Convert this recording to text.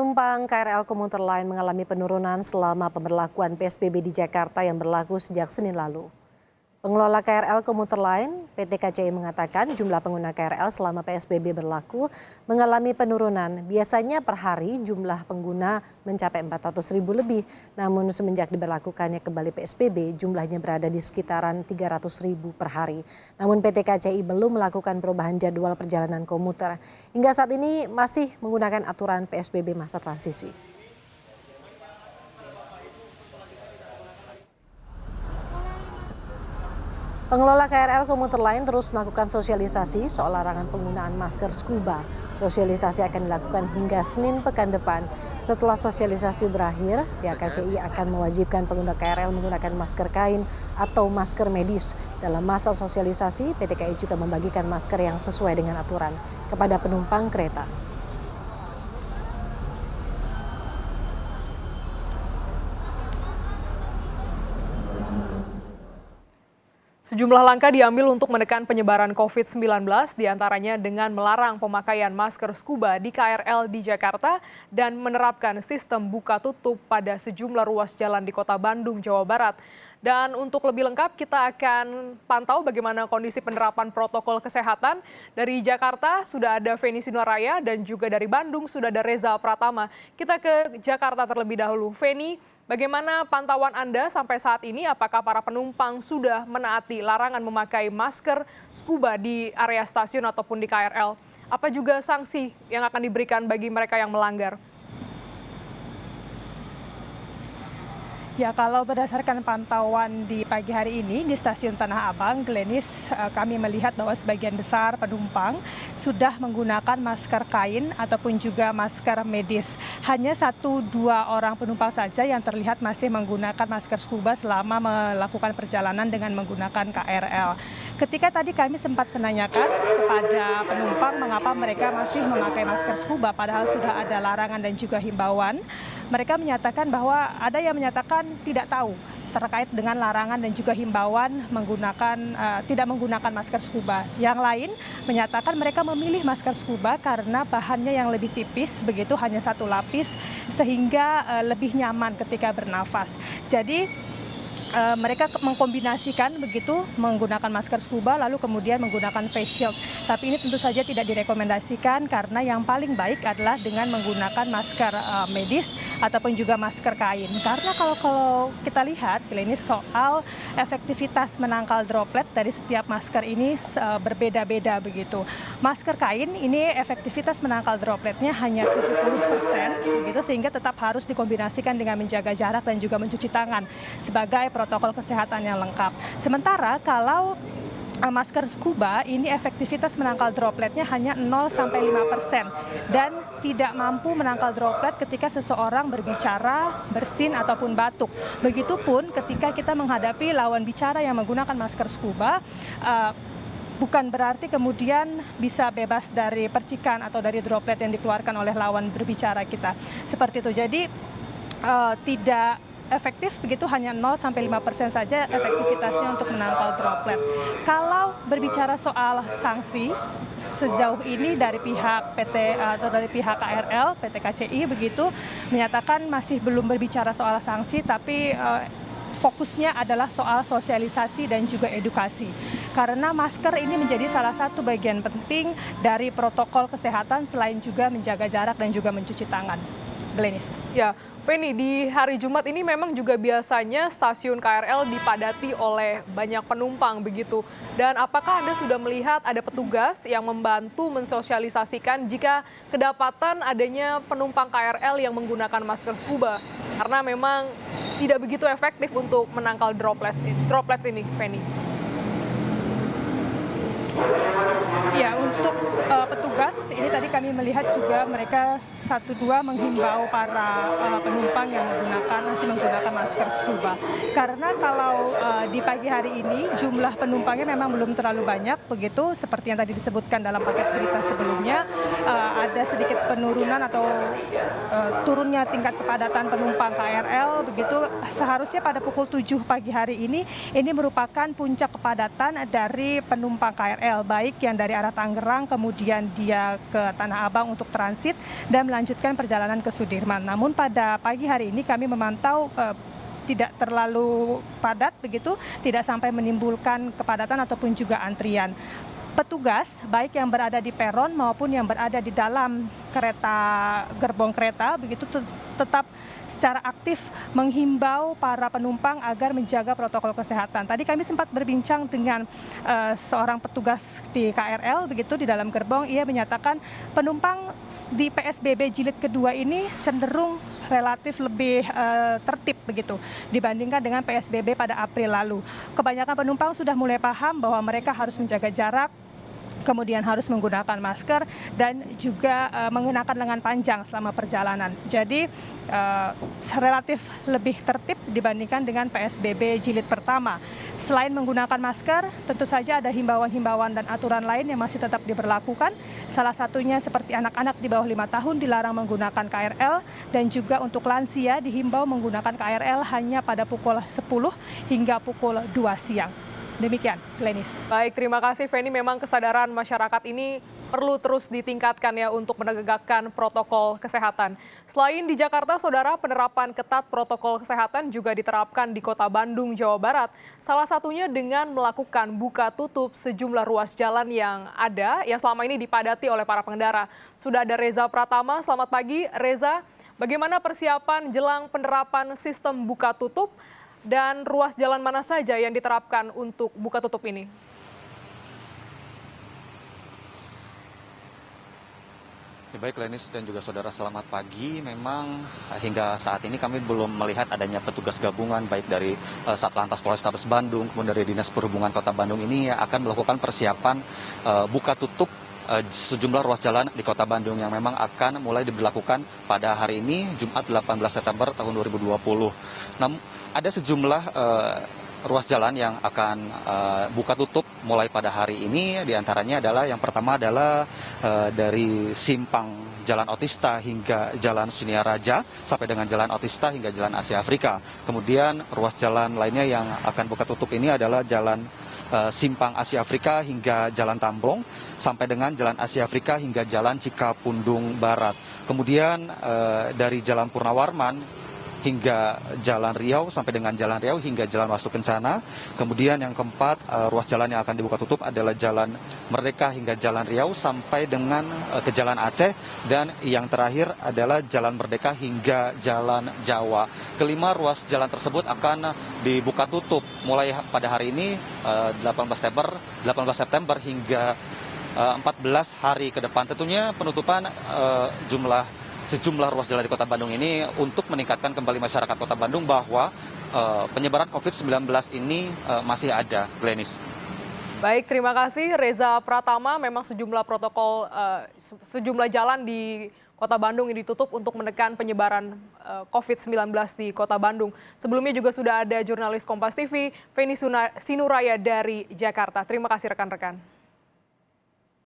Penumpang KRL komuter lain mengalami penurunan selama pemberlakuan PSBB di Jakarta yang berlaku sejak Senin lalu. Pengelola KRL komuter lain, PT KCI mengatakan jumlah pengguna KRL selama PSBB berlaku mengalami penurunan. Biasanya per hari jumlah pengguna mencapai 400.000 lebih. Namun semenjak diberlakukannya kembali PSBB, jumlahnya berada di sekitaran 300.000 per hari. Namun PT KCI belum melakukan perubahan jadwal perjalanan komuter. Hingga saat ini masih menggunakan aturan PSBB masa transisi. Pengelola KRL komuter lain terus melakukan sosialisasi soal larangan penggunaan masker scuba. Sosialisasi akan dilakukan hingga Senin pekan depan. Setelah sosialisasi berakhir, pihak KCI akan mewajibkan pengguna KRL menggunakan masker kain atau masker medis. Dalam masa sosialisasi, PT KAI juga membagikan masker yang sesuai dengan aturan kepada penumpang kereta. Sejumlah langkah diambil untuk menekan penyebaran COVID-19, diantaranya dengan melarang pemakaian masker scuba di KRL di Jakarta dan menerapkan sistem buka tutup pada sejumlah ruas jalan di Kota Bandung, Jawa Barat. Dan untuk lebih lengkap kita akan pantau bagaimana kondisi penerapan protokol kesehatan. Dari Jakarta sudah ada Feni Sinoraya dan juga dari Bandung sudah ada Reza Pratama. Kita ke Jakarta terlebih dahulu. Feni, bagaimana pantauan Anda sampai saat ini? Apakah para penumpang sudah menaati larangan memakai masker scuba di area stasiun ataupun di KRL? Apa juga sanksi yang akan diberikan bagi mereka yang melanggar? Ya, kalau berdasarkan pantauan di pagi hari ini di stasiun Tanah Abang, Glenis, kami melihat bahwa sebagian besar penumpang sudah menggunakan masker kain ataupun juga masker medis. Hanya 1-2 orang penumpang saja yang terlihat masih menggunakan masker scuba selama melakukan perjalanan dengan menggunakan KRL. Ketika tadi kami sempat menanyakan kepada penumpang mengapa mereka masih memakai masker scuba padahal sudah ada larangan dan juga himbauan, mereka menyatakan bahwa ada yang menyatakan tidak tahu terkait dengan larangan dan juga himbauan tidak menggunakan masker scuba. Yang lain menyatakan mereka memilih masker scuba karena bahannya yang lebih tipis, begitu hanya 1 lapis sehingga lebih nyaman ketika bernafas. Jadi mereka mengkombinasikan begitu menggunakan masker scuba lalu kemudian menggunakan face shield. Tapi ini tentu saja tidak direkomendasikan karena yang paling baik adalah dengan menggunakan masker medis ataupun juga masker kain. Karena kalau kita lihat ini soal efektivitas menangkal droplet dari setiap masker ini berbeda-beda begitu. Masker kain ini efektivitas menangkal dropletnya hanya 70% begitu, sehingga tetap harus dikombinasikan dengan menjaga jarak dan juga mencuci tangan sebagai protokol kesehatan yang lengkap. Sementara kalau masker scuba ini efektivitas menangkal dropletnya hanya 0-5% dan tidak mampu menangkal droplet ketika seseorang berbicara, bersin ataupun batuk. Begitupun ketika kita menghadapi lawan bicara yang menggunakan masker scuba, bukan berarti kemudian bisa bebas dari percikan atau dari droplet yang dikeluarkan oleh lawan berbicara kita. Seperti itu. Jadi tidak efektif begitu, hanya 0-5% saja efektivitasnya untuk menangkal droplet. Kalau berbicara soal sanksi, sejauh ini dari pihak PT atau dari pihak KRL, PT KCI begitu menyatakan masih belum berbicara soal sanksi, tapi fokusnya adalah soal sosialisasi dan juga edukasi. Karena masker ini menjadi salah satu bagian penting dari protokol kesehatan selain juga menjaga jarak dan juga mencuci tangan. Glenis. Ya, Feni, di hari Jumat ini memang juga biasanya stasiun KRL dipadati oleh banyak penumpang begitu. Dan apakah Anda sudah melihat ada petugas yang membantu mensosialisasikan jika kedapatan adanya penumpang KRL yang menggunakan masker scuba? Karena memang tidak begitu efektif untuk menangkal droplets ini, Feni. Ya, untuk petugas ini tadi kami melihat juga mereka 1-2 menghimbau para penumpang yang masih menggunakan masker scuba. Karena kalau di pagi hari ini jumlah penumpangnya memang belum terlalu banyak, begitu seperti yang tadi disebutkan dalam paket berita sebelumnya, ada sedikit penurunan atau turunnya tingkat kepadatan penumpang KRL, begitu seharusnya pada pukul 7 pagi hari ini merupakan puncak kepadatan dari penumpang KRL, baik yang dari arah Tangerang kemudian kemudian dia ke Tanah Abang untuk transit dan melanjutkan perjalanan ke Sudirman. Namun pada pagi hari ini kami memantau tidak terlalu padat begitu, tidak sampai menimbulkan kepadatan ataupun juga antrian. Petugas baik yang berada di peron maupun yang berada di dalam gerbong kereta begitu tetap secara aktif menghimbau para penumpang agar menjaga protokol kesehatan. Tadi kami sempat berbincang dengan seorang petugas di KRL begitu di dalam gerbong, ia menyatakan penumpang di PSBB jilid kedua ini cenderung relatif lebih tertib begitu dibandingkan dengan PSBB pada April lalu. Kebanyakan penumpang sudah mulai paham bahwa mereka harus menjaga jarak, kemudian harus menggunakan masker dan juga mengenakan lengan panjang selama perjalanan. Jadi relatif lebih tertib dibandingkan dengan PSBB jilid pertama. Selain menggunakan masker, tentu saja ada himbauan-himbauan dan aturan lain yang masih tetap diberlakukan. Salah satunya seperti anak-anak di bawah 5 tahun dilarang menggunakan KRL dan juga untuk lansia dihimbau menggunakan KRL hanya pada pukul 10 hingga pukul 2 siang. Demikian, Glenis. Baik, terima kasih Feni. Memang kesadaran masyarakat ini perlu terus ditingkatkan ya untuk menegakkan protokol kesehatan. Selain di Jakarta, saudara, penerapan ketat protokol kesehatan juga diterapkan di Kota Bandung, Jawa Barat. Salah satunya dengan melakukan buka tutup sejumlah ruas jalan yang ada, yang selama ini dipadati oleh para pengendara. Sudah ada Reza Pratama, selamat pagi. Reza, bagaimana persiapan jelang penerapan sistem buka tutup? Dan ruas jalan mana saja yang diterapkan untuk buka tutup ini? Baik, Lenis dan juga saudara, selamat pagi. Memang hingga saat ini kami belum melihat adanya petugas gabungan baik dari Satlantas Polrestabes Bandung, kemudian dari Dinas Perhubungan Kota Bandung ini yang akan melakukan persiapan buka tutup sejumlah ruas jalan di Kota Bandung yang memang akan mulai diberlakukan pada hari ini, Jumat 18 September tahun 2020. Namun ada sejumlah ruas jalan yang akan buka tutup mulai pada hari ini. Di antaranya adalah yang pertama adalah dari simpang Jalan Otista hingga Jalan Sunia Raja sampai dengan Jalan Otista hingga Jalan Asia Afrika. Kemudian ruas jalan lainnya yang akan buka tutup ini adalah Jalan Simpang Asia Afrika hingga Jalan Tamblong sampai dengan Jalan Asia Afrika hingga Jalan Cikapundung Barat. Kemudian dari Jalan Purnawarman hingga Jalan Riau sampai dengan Jalan Riau hingga Jalan Wastu Kencana. Kemudian yang keempat, ruas jalan yang akan dibuka tutup adalah Jalan Merdeka hingga Jalan Riau sampai dengan ke Jalan Aceh. Dan yang terakhir adalah Jalan Merdeka hingga Jalan Jawa. Kelima ruas jalan tersebut akan dibuka tutup mulai pada hari ini 18 September hingga 14 hari ke depan. Tentunya penutupan sejumlah ruas jalan di Kota Bandung ini untuk meningkatkan kembali masyarakat Kota Bandung bahwa penyebaran COVID-19 ini masih ada, Glenis. Baik, terima kasih Reza Pratama. Memang sejumlah sejumlah jalan di Kota Bandung ini ditutup untuk menekan penyebaran COVID-19 di Kota Bandung. Sebelumnya juga sudah ada jurnalis Kompas TV, Feni Sinuraya dari Jakarta. Terima kasih rekan-rekan.